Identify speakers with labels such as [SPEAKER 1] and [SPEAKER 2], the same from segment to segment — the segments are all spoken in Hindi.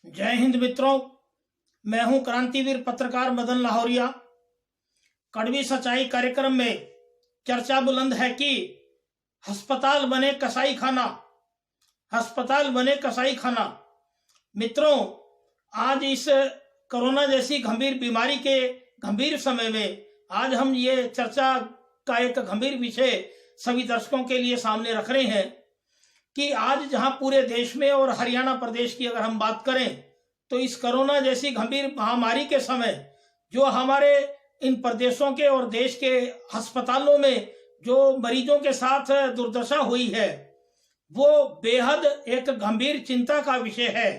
[SPEAKER 1] जय हिंद मित्रों, मैं हूं क्रांतिवीर पत्रकार मदन लाहौरिया। कड़वी सच्चाई कार्यक्रम में चर्चा बुलंद है कि अस्पताल बने कसाई खाना, अस्पताल बने कसाई खाना। मित्रों, आज इस कोरोना जैसी गंभीर बीमारी के गंभीर समय में आज हम ये चर्चा का एक गंभीर विषय सभी दर्शकों के लिए सामने रख रहे हैं कि आज जहां पूरे देश में और हरियाणा प्रदेश की अगर हम बात करें तो इस कोरोना जैसी गंभीर महामारी के समय जो हमारे इन प्रदेशों के और देश के अस्पतालों में जो मरीजों के साथ दुर्दशा हुई है वो बेहद एक गंभीर चिंता का विषय है।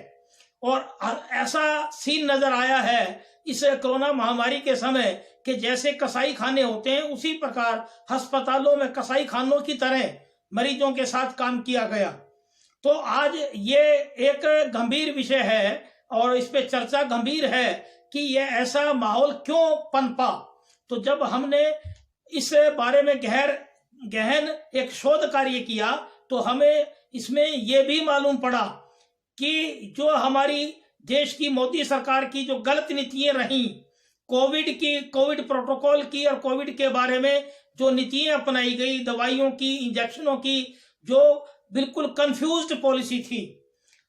[SPEAKER 1] और ऐसा सीन नजर आया है इस कोरोना महामारी के समय कि जैसे कसाई खाने होते हैं उसी प्रकार अस्पतालों में कसाई खानों की तरह मरीजों के साथ काम किया गया। तो आज ये एक गंभीर विषय है और इस पे चर्चा गंभीर है कि ये ऐसा माहौल क्यों पनपा। तो जब हमने इस बारे में गहन एक शोध कार्य किया तो हमें इसमें ये भी मालूम पड़ा कि जो हमारी देश की मोदी सरकार की जो गलत नीतियां रही, कोविड प्रोटोकॉल की और कोविड के बारे में जो नीतियां अपनाई गई, दवाइयों की, इंजेक्शनों की, जो बिल्कुल कंफ्यूज्ड पॉलिसी थी,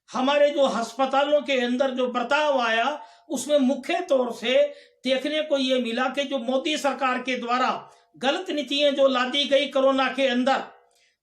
[SPEAKER 1] हमारे जो अस्पतालों के अंदर जो बर्ताव आया उसमें मुख्य तौर से देखने को ये मिला कि जो मोदी सरकार के द्वारा गलत नीतियां जो लादी गई कोरोना के अंदर,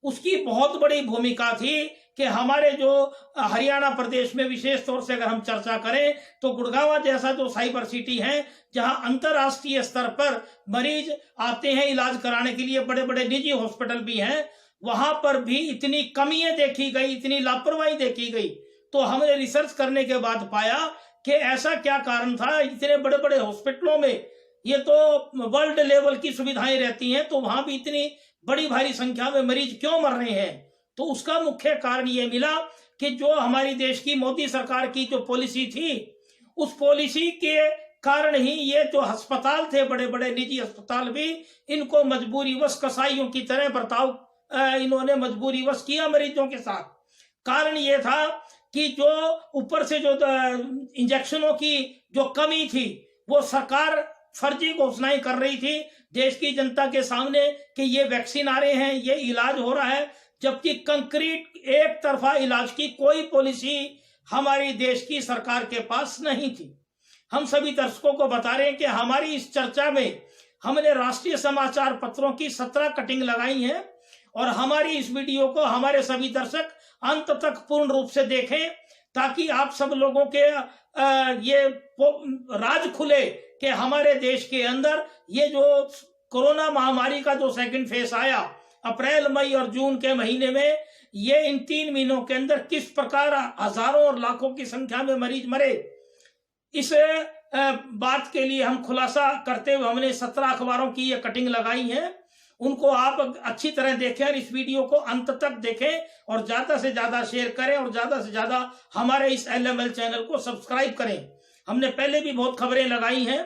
[SPEAKER 1] उसकी बहुत बड़ी भूमिका थी कि हमारे जो हरियाणा प्रदेश में विशेष तौर से अगर हम चर्चा करें तो गुड़गांव जैसा जो साइबर सिटी है जहां अंतर्राष्ट्रीय स्तर पर मरीज आते हैं इलाज कराने के लिए, बड़े बड़े निजी हॉस्पिटल भी हैं, वहां पर भी इतनी कमियां देखी गई, इतनी लापरवाही देखी गई। तो हमने रिसर्च करने के बाद पाया कि ऐसा क्या कारण था। इतने बड़े बड़े हॉस्पिटलों में ये तो वर्ल्ड लेवल की सुविधाएं रहती हैं, तो वहां भी इतनी बड़ी भारी संख्या में मरीज क्यों मर रहे हैं। तो उसका मुख्य कारण ये मिला कि जो हमारी देश की मोदी सरकार की जो पॉलिसी थी, उस पॉलिसी के कारण ही ये जो अस्पताल थे, बड़े बड़े निजी अस्पताल भी, इनको मजबूरीवश कसाईयों की तरह बर्ताव इन्होंने मजबूरीवश किया मरीजों के साथ। कारण ये था कि जो ऊपर से जो इंजेक्शनों की जो कमी थी वो सरकार फर्जी घोषणाएं कर रही थी देश की जनता के सामने कि ये वैक्सीन आ रहे हैं, ये इलाज हो रहा है, जबकि कंक्रीट एक तरफा इलाज की कोई पॉलिसी हमारी देश की सरकार के पास नहीं थी। हम सभी दर्शकों को बता रहे हैं कि हमारी इस चर्चा में हमने राष्ट्रीय समाचार पत्रों की 17 कटिंग लगाई है और हमारी इस वीडियो को हमारे सभी दर्शक अंत तक पूर्ण रूप से देखें ताकि आप सब लोगों के ये राज खुले कि हमारे देश के अंदर ये जो कोरोना महामारी का जो सेकंड फेज आया अप्रैल, मई और जून के महीने में, ये इन 3 महीनों के अंदर किस प्रकार हजारों और लाखों की संख्या में मरीज मरे। इस बात के लिए हम खुलासा करते हुए हमने 17 अखबारों की ये कटिंग लगाई है। उनको आप अच्छी तरह देखें और इस वीडियो को अंत तक देखें और ज्यादा से ज्यादा शेयर करें और ज्यादा से ज्यादा हमारे इस LML चैनल को सब्सक्राइब करें। हमने पहले भी बहुत खबरें लगाई हैं।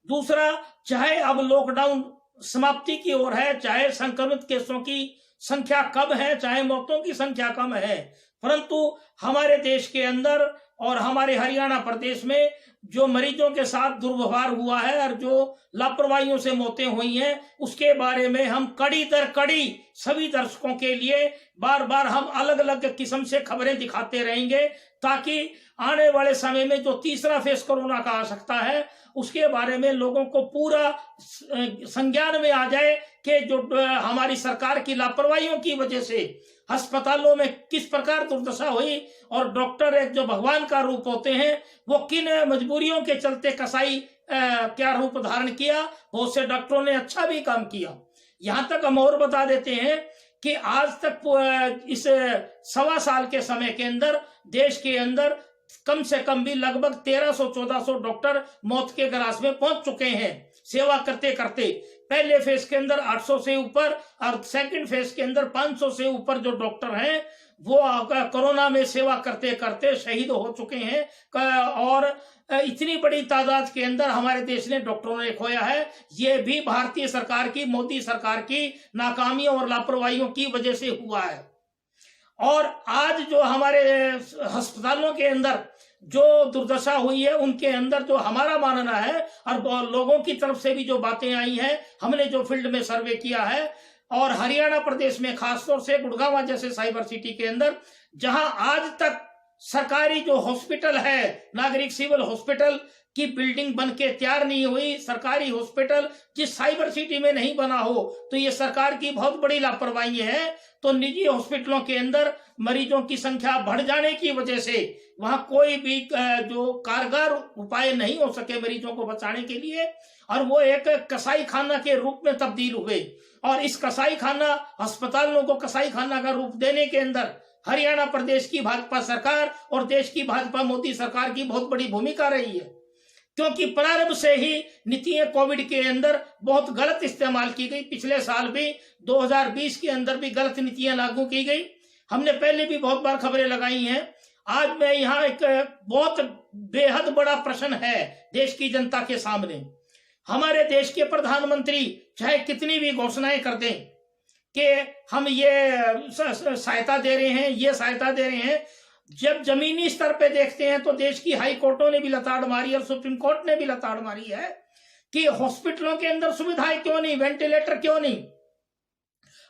[SPEAKER 1] दूसरा, चाहे अब लॉकडाउन समाप्ति की ओर है, चाहे संक्रमित केसों की संख्या कम है, चाहे मौतों की संख्या कम है, परंतु हमारे देश के अंदर और हमारे हरियाणा प्रदेश में जो मरीजों के साथ दुर्व्यवहार हुआ है और जो लापरवाहियों से मौतें हुई हैं उसके बारे में हम कड़ी दर कड़ी सभी दर्शकों के लिए बार बार हम अलग अलग किस्म से खबरें दिखाते रहेंगे ताकि आने वाले समय में जो तीसरा फेज कोरोना का आ सकता है उसके बारे में लोगों को पूरा संज्ञान में आ जाए कि जो हमारी सरकार की लापरवाहियों की वजह से अस्पतालों में किस प्रकार दुर्दशा हुई और डॉक्टर एक जो भगवान का रूप होते हैं वो किन मजबूरियों के चलते कसाई क्या रूप धारण किया। बहुत से डॉक्टरों ने अच्छा भी काम किया। यहां तक हम और बता देते हैं कि आज तक इस 1.25 साल के समय के अंदर देश के अंदर कम से कम भी लगभग 1300-1400 डॉक्टर मौत के ग्रास में पहुंच चुके हैं सेवा करते करते। पहले फेज के अंदर 800 से ऊपर और सेकंड फेज के अंदर 500 से ऊपर जो डॉक्टर हैं वो कोरोना में सेवा करते करते शहीद हो चुके हैं और इतनी बड़ी तादाद के अंदर हमारे देश ने डॉक्टरों ने खोया है। ये भी भारतीय सरकार की, मोदी सरकार की नाकामियों और लापरवाहियों की वजह से हुआ है। और आज जो हमारे अस्पतालों के अंदर जो दुर्दशा हुई है उनके अंदर जो हमारा मानना है और लोगों की तरफ से भी जो बातें आई हैं, हमने जो फील्ड में सर्वे किया है, और हरियाणा प्रदेश में खासतौर से गुड़गांव जैसे साइबर सिटी के अंदर, जहां आज तक सरकारी जो हॉस्पिटल है, नागरिक सिविल हॉस्पिटल की बिल्डिंग बन के तैयार नहीं हुई, सरकारी हॉस्पिटल जिस साइबर सिटी में नहीं बना हो, तो ये सरकार की बहुत बड़ी लापरवाही है। तो निजी हॉस्पिटलों के अंदर मरीजों की संख्या बढ़ जाने की वजह से वहां कोई भी जो कारगर उपाय नहीं हो सके मरीजों को बचाने के लिए, और वो एक कसाई खाना के रूप में तब्दील हुए। और इस कसाई खाना अस्पतालों को कसाई खाना का रूप देने के अंदर हरियाणा प्रदेश की भाजपा सरकार और देश की भाजपा मोदी सरकार की बहुत बड़ी भूमिका रही है, क्योंकि प्रारंभ से ही नीतियां कोविड के अंदर बहुत गलत इस्तेमाल की गई। पिछले साल भी 2020 के अंदर भी गलत नीतियां लागू की गई। हमने पहले भी बहुत बार खबरें लगाई हैं। आज मैं यहाँ एक बहुत बेहद बड़ा प्रश्न है देश की जनता के सामने। हमारे देश के प्रधानमंत्री चाहे कितनी भी घोषणाएं कर दें कि हम ये सहायता दे रहे हैं, ये सहायता दे रहे हैं, जब जमीनी स्तर पे देखते हैं तो देश की हाई कोर्टों ने भी लताड़ मारी और सुप्रीम कोर्ट ने भी लताड़ मारी है कि हॉस्पिटलों के अंदर सुविधाएं क्यों नहीं, वेंटिलेटर क्यों नहीं।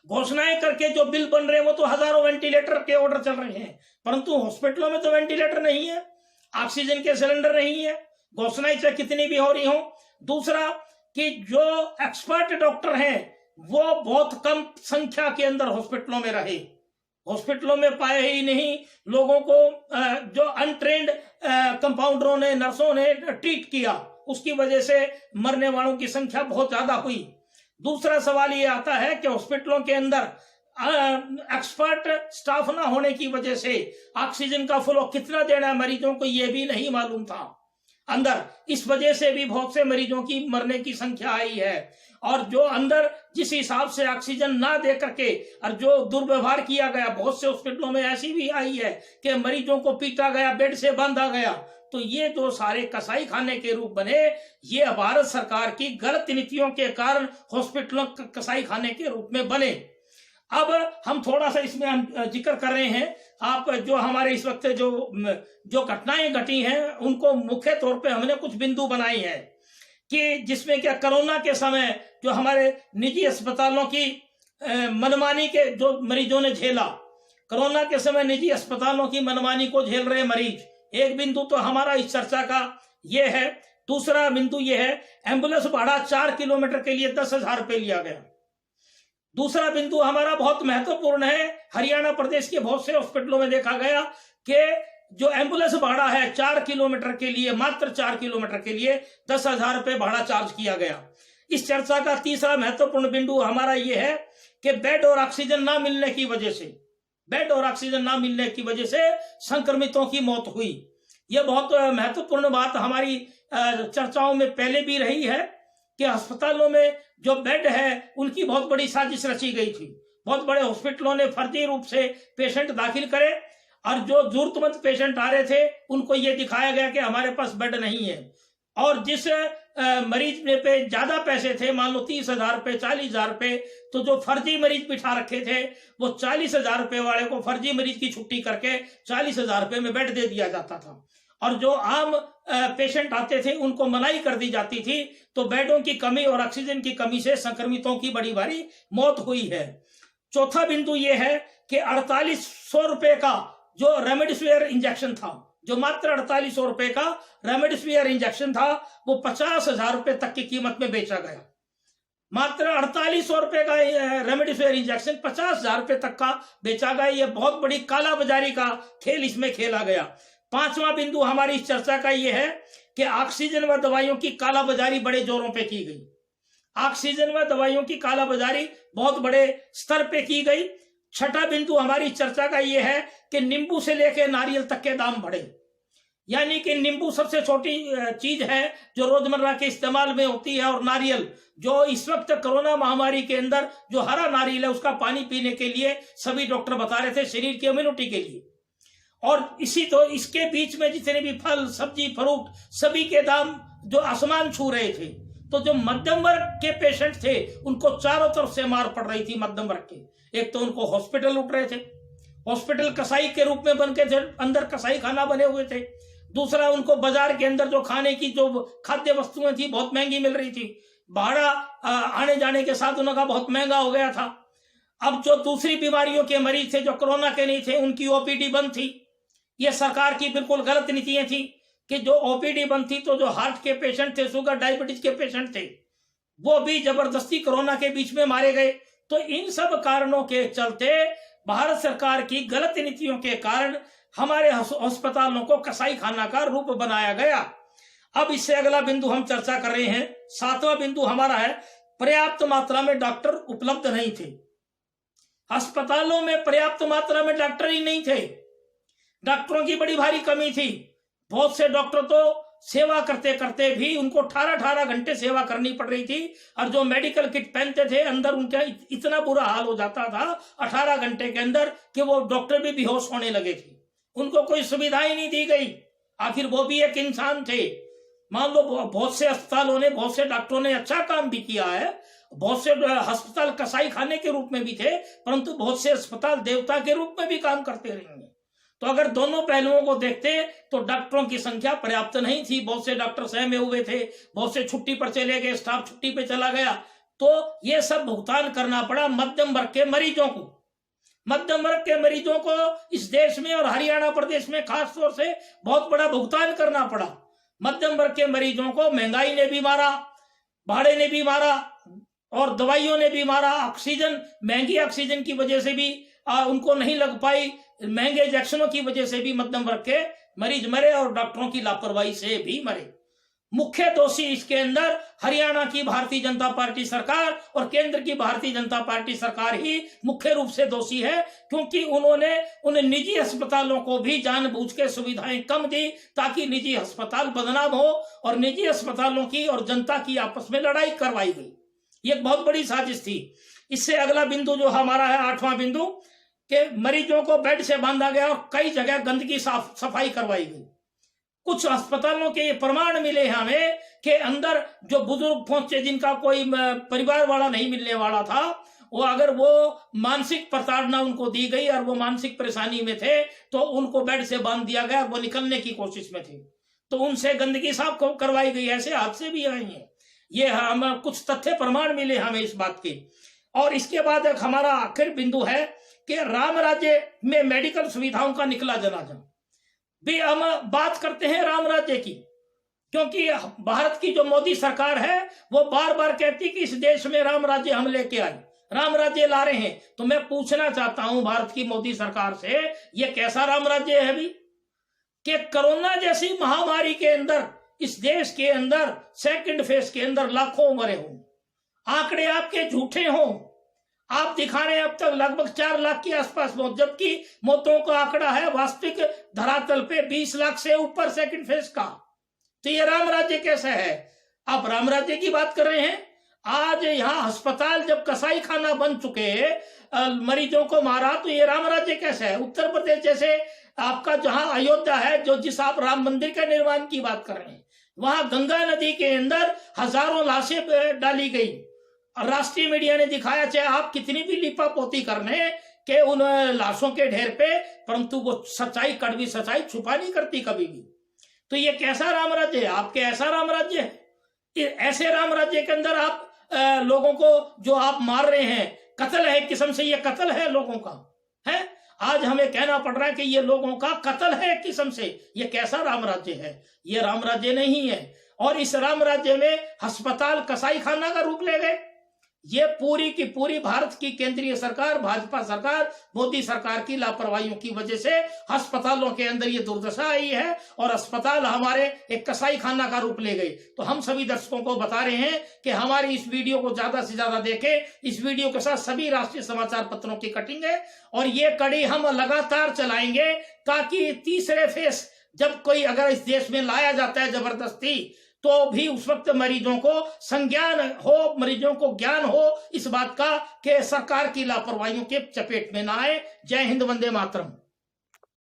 [SPEAKER 1] घोषणाएं करके जो बिल बन रहे हैं वो तो हजारों वेंटिलेटर के ऑर्डर चल रहे हैं, परंतु हॉस्पिटलों में तो वेंटिलेटर नहीं है, ऑक्सीजन के सिलेंडर नहीं है, घोषणाएं चाहे कितनी भी हो रही हो। दूसरा कि जो एक्सपर्ट डॉक्टर हैं वो बहुत कम संख्या के अंदर हॉस्पिटलों में रहे, हॉस्पिटलों में पाए ही नहीं, लोगों को जो अनट्रेंड कंपाउंडरों ने, नर्सों ने ट्रीट किया, उसकी वजह से मरने वालों की संख्या बहुत ज्यादा हुई। दूसरा सवाल ये आता है कि हॉस्पिटलों के अंदर एक्सपर्ट स्टाफ ना होने की वजह से ऑक्सीजन का फ्लो कितना देना है मरीजों को ये भी नहीं मालूम था अंदर, इस वजह से भी बहुत से मरीजों की मरने की संख्या आई है। और जो अंदर जिस हिसाब से ऑक्सीजन ना दे करके और जो दुर्व्यवहार किया गया, बहुत से हॉस्पिटलों में ऐसी भी आई है कि मरीजों को पीटा गया, बेड से बांधा गया। तो ये जो सारे कसाई खाने के रूप बने, ये भारत सरकार की गलत नीतियों के कारण हॉस्पिटलों कसाई खाने के रूप में बने। अब हम थोड़ा सा इसमें हम जिक्र कर रहे हैं, आप जो हमारे इस वक्त जो घटनाएं घटी हैं उनको मुख्य तौर पे हमने कुछ बिंदु बनाए हैं कि जिसमें क्या कोरोना के समय जो हमारे निजी अस्पतालों की मनमानी के जो मरीजों ने झेला, कोरोना के समय निजी अस्पतालों की मनमानी को झेल रहे मरीज, एक बिंदु तो हमारा इस चर्चा का ये है। दूसरा बिंदु ये है एम्बुलेंस भाड़ा 4 किलोमीटर के लिए 10,000 रुपये लिया गया। दूसरा बिंदु हमारा बहुत महत्वपूर्ण है, हरियाणा प्रदेश के बहुत से हॉस्पिटलों में देखा गया कि जो एम्बुलेंस भाड़ा है 4 किलोमीटर के लिए, मात्र 4 किलोमीटर के लिए 10,000 रुपये भाड़ा चार्ज किया गया। इस चर्चा का तीसरा महत्वपूर्ण बिंदु हमारा ये है कि बेड और ऑक्सीजन ना मिलने की वजह से, बेड और ऑक्सीजन ना मिलने की वजह से संक्रमितों की मौत हुई। यह बहुत महत्वपूर्ण बात हमारी चर्चाओं में पहले भी रही है कि अस्पतालों में जो बेड है उनकी बहुत बड़ी साजिश रची गई थी। बहुत बड़े हॉस्पिटलों ने फर्जी रूप से पेशेंट दाखिल करे और जो जरूरतमंद पेशेंट आ रहे थे उनको ये दिखाया गया कि हमारे पास बेड नहीं है, और जिस मरीज में पे ज्यादा पैसे थे, मान लो 30,000 रुपये, 40,000 रुपये, तो जो फर्जी मरीज बिठा रखे थे वो 40,000 रुपये वाले को फर्जी मरीज की छुट्टी करके 40,000 रुपये में बेड दे दिया जाता था, और जो आम पेशेंट आते थे उनको मनाही कर दी जाती थी। तो बेडों की कमी और ऑक्सीजन की कमी से संक्रमितों की बड़ी भारी मौत हुई है। चौथा बिंदु यह है कि 4800 रुपये का जो रेमडेसिविर इंजेक्शन था, जो मात्र 4800 रुपये का रेमडेसिविर इंजेक्शन था, वो 50,000 रुपये तक की कीमत में बेचा गया। मात्र 4800 रुपये का रेमडेसिविर इंजेक्शन 50,000 रुपये तक का बेचा गया। ये बहुत बड़ी कालाबाजारी का खेल इसमें खेला गया। पांचवा बिंदु हमारी इस चर्चा का यह है कि ऑक्सीजन व दवाइयों की कालाबाजारी बड़े जोरों पे की गई। ऑक्सीजन व दवाइयों की कालाबाजारी बहुत बड़े स्तर पे की गई। छठा बिंदु हमारी चर्चा का यह है कि नींबू से लेकर नारियल तक के दाम बढ़े, यानी कि नींबू सबसे छोटी चीज है जो रोजमर्रा के इस्तेमाल में होती है, और नारियल जो इस वक्त कोरोना महामारी के अंदर जो हरा नारियल है उसका पानी पीने के लिए सभी डॉक्टर बता रहे थे, शरीर की इम्यूनिटी के लिए। और इसी तो इसके बीच में जितने भी फल, सब्जी, फ्रूट, सभी के दाम जो आसमान छू रहे थे। तो जो मध्यम वर्ग के पेशेंट थे उनको चारों तरफ से मार पड़ रही थी मध्यम वर्ग के। एक तो उनको हॉस्पिटल उठ रहे थे, हॉस्पिटल कसाई के रूप में बन के थे, अंदर कसाई खाना बने हुए थे। दूसरा, उनको बाजार के अंदर जो खाने की जो खाद्य वस्तुएं थी बहुत महंगी मिल रही थी, भाड़ा आने जाने के साधनों का बहुत महंगा हो गया था। अब जो दूसरी बीमारियों के मरीज थे जो कोरोना के नहीं थे, उनकी ओपीडी बंद थी। ये सरकार की बिल्कुल गलत नीतियां थी कि जो ओपीडी बंद थी तो जो हार्ट के पेशेंट थे, शुगर डायबिटीज के पेशेंट थे, वो भी जबरदस्ती कोरोना के बीच में मारे गए। तो इन सब कारणों के चलते भारत सरकार की गलत नीतियों के कारण हमारे अस्पतालों को कसाई खाना का रूप बनाया गया। अब इससे अगला बिंदु हम चर्चा कर रहे हैं, 7वां बिंदु हमारा है, पर्याप्त मात्रा में डॉक्टर उपलब्ध नहीं थे। अस्पतालों में पर्याप्त मात्रा में डॉक्टर ही नहीं थे, डॉक्टरों की बड़ी भारी कमी थी। बहुत से डॉक्टर तो सेवा करते करते भी उनको 18 घंटे सेवा करनी पड़ रही थी, और जो मेडिकल किट पहनते थे अंदर उनका इतना बुरा हाल हो जाता था 18 घंटे के अंदर कि वो डॉक्टर भी बेहोश होने लगे थे। उनको कोई सुविधा ही नहीं दी गई। आखिर वो भी एक इंसान थे। मान लो बहुत से अस्पतालों ने, बहुत से डॉक्टरों ने अच्छा काम भी किया है, बहुत से अस्पताल कसाई खाने के रूप में भी थे, परंतु बहुत से अस्पताल देवता के रूप में भी काम करते रहेंगे। तो अगर दोनों पहलुओं को देखते तो डॉक्टरों की संख्या पर्याप्त नहीं थी। बहुत से डॉक्टर सहमे हुए थे, बहुत से छुट्टी पर चले गए, स्टाफ छुट्टी पे चला गया। तो ये सब भुगतान करना पड़ा मध्यम वर्ग के मरीजों को। मध्यम वर्ग के मरीजों को इस देश में और हरियाणा प्रदेश में खास तौर से बहुत बड़ा भुगतान करना पड़ा। मध्यम वर्ग के मरीजों को महंगाई ने भी मारा, भाड़े ने भी मारा और दवाइयों ने भी मारा। ऑक्सीजन, महंगी ऑक्सीजन की वजह से भी उनको नहीं लग पाई, महंगे इंजेक्शनों की वजह से भी मध्यम वर्ग के मरीज मरे और डॉक्टरों की लापरवाही से भी मरे। मुख्य दोषी इसके अंदर हरियाणा की भारतीय जनता पार्टी सरकार और केंद्र की भारतीय जनता पार्टी सरकार ही मुख्य रूप से दोषी है, क्योंकि उन्होंने उन निजी अस्पतालों को भी जानबूझ के सुविधाएं कम दी ताकि निजी अस्पताल बदनाम हो और निजी अस्पतालों की और जनता की आपस में लड़ाई करवाई गई। ये बहुत बड़ी साजिश थी। इससे अगला बिंदु जो हमारा है 8वां बिंदु, के मरीजों को बेड से बांधा गया और कई जगह गंदगी सफाई करवाई गई। कुछ अस्पतालों के ये प्रमाण मिले हमें कि अंदर जो बुजुर्ग पहुंचे जिनका कोई परिवार वाला नहीं मिलने वाला था, वो अगर वो मानसिक प्रताड़ना उनको दी गई और वो मानसिक परेशानी में थे तो उनको बेड से बांध दिया गया और वो निकलने की कोशिश में थे, तो उनसे गंदगी साफ करवाई गई। ऐसे हादसे भी आए हैं। ये हम कुछ तथ्य प्रमाण मिले हमें इस बात के। और इसके बाद एक हमारा आखिर बिंदु है कि राम राज्य में मेडिकल सुविधाओं का निकला जनाजा। भी हम बात करते हैं राम राज्य की, क्योंकि भारत की जो मोदी सरकार है वो बार बार कहती कि इस देश में राम राज्य हम लेके आए, राम राज्य ला रहे हैं। तो मैं पूछना चाहता हूं भारत की मोदी सरकार से, ये कैसा राम राज्य है अभी कि कोरोना जैसी महामारी के अंदर इस देश के अंदर सेकंड फेज के अंदर लाखों मरे हों, आंकड़े आपके झूठे हों। आप दिखा रहे हैं अब तक लगभग 4 लाख के आसपास मौत, जबकि मौतों का आंकड़ा है वास्तविक धरातल पे 20 लाख से ऊपर सेकंड फेज का। तो ये राम राज्य कैसा है? आप राम राज्य की बात कर रहे हैं। आज यहाँ अस्पताल जब कसाई खाना बन चुके, मरीजों को मारा, तो ये राम राज्य कैसा है? उत्तर प्रदेश जैसे आपका जहां अयोध्या है, जो जिस आप राम मंदिर के निर्माण की बात कर रहे हैं, वहां गंगा नदी के अंदर हजारों लाशें डाली गई। राष्ट्रीय मीडिया ने दिखाया, चाहे आप कितनी भी लिपापोती कर रहे कि उन लाशों के ढेर पे, परंतु वो सच्चाई, कड़वी सच्चाई छुपा नहीं करती कभी भी। तो ये कैसा राम राज्य है? आपके ऐसा राम राज्य है? ऐसे राम राज्य के अंदर आप लोगों को जो आप मार रहे हैं, कत्ल है एक किस्म से, ये कत्ल है लोगों का, है। आज हमें कहना पड़ रहा है कि ये लोगों का कत्ल है एक किस्म से। ये कैसा राम राज्य है? ये राम राज्य नहीं है। और इस राम राज्य में अस्पताल कसाई खाना का रूप ले गए। ये पूरी की पूरी भारत की केंद्रीय सरकार, भाजपा सरकार, मोदी सरकार की लापरवाहियों की वजह से अस्पतालों के अंदर ये दुर्दशा आई है और अस्पताल हमारे एक कसाई खाना का रूप ले गए। तो हम सभी दर्शकों को बता रहे हैं कि हमारी इस वीडियो को ज्यादा से ज्यादा देखें। इस वीडियो के साथ सभी राष्ट्रीय समाचार पत्रों की कटिंग है और ये कड़ी हम लगातार चलाएंगे, ताकि तीसरे फेज जब कोई अगर इस देश में लाया जाता है जबरदस्ती, तो भी उस वक्त मरीजों को संज्ञान हो, मरीजों को ज्ञान हो इस बात का कि सरकार की लापरवाहियों के चपेट में ना आए। जय हिंद, वंदे मातरम।